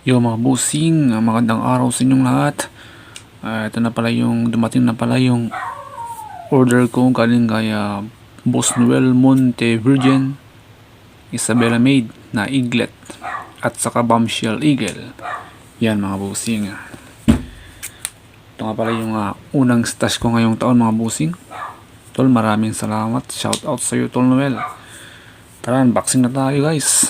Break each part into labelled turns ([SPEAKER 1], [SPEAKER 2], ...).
[SPEAKER 1] Yo mga busing, magandang araw sa inyong lahat. Ito na pala yung dumating na pala yung order ko galing kay Boss Noel Monte Virgin Isabela Maid na eaglet at saka bombshell eagle. Yan mga busing. Ito nga pala yung unang stash ko ngayong taon mga busing. Tol, maraming salamat. Shout out sa iyo Tol Noel. Tara, unboxing na tayo guys.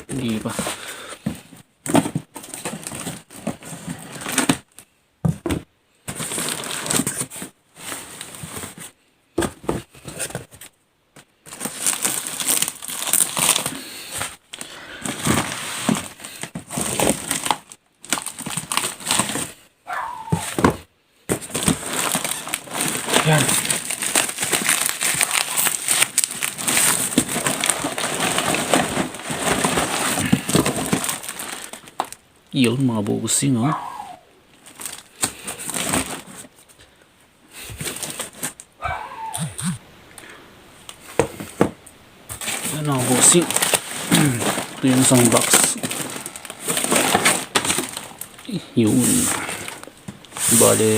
[SPEAKER 1] Hindi pa. Yan. Yun mga busing oh. Yan mga busing. Ito yung isang box. Yun. Bale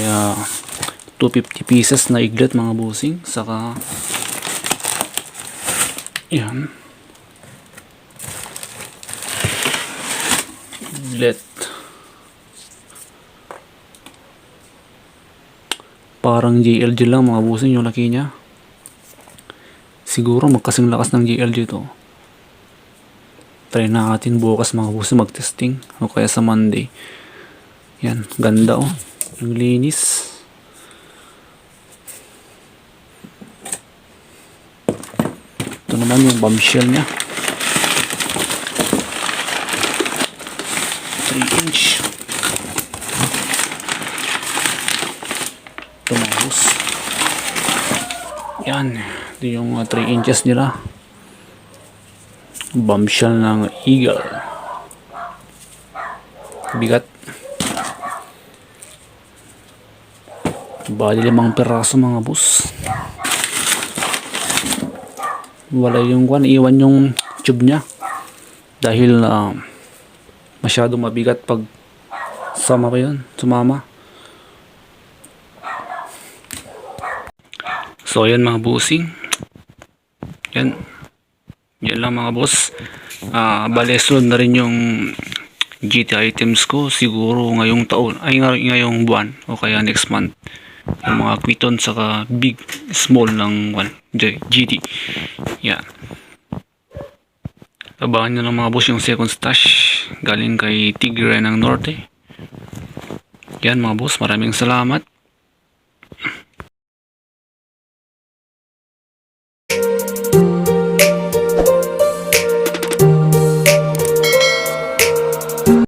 [SPEAKER 1] 250 pieces na eaglet mga busing. Saka yan. Eaglet. Parang JLG lang mga busing yung laki niya. Siguro magkasing lakas ng JLG to. Try natin bukas mga busing mag-testing o kaya sa Monday. Yan, ganda oh. Yung linis. Ito naman yung bombshell niya. 3-inch. Tumahos. Yan. Ito yung 3 inches nila. Bombshell ng eagle. Bigat. Bali 5 piraso mga boss. Wala yung iwan yung tube nya. Dahil masyado mabigat pag sumama yun. So yan mga bossing. Yan lang mga boss. Bale sunod na rin yung GT items ko siguro ngayong taon ay ngayong buwan o kaya next month. Yung mga Quiton saka big small ng GT. Yan. Abangan nyo ng mga boss yung second stash galing kay Tigre ng Norte. Yan mga boss, maraming salamat.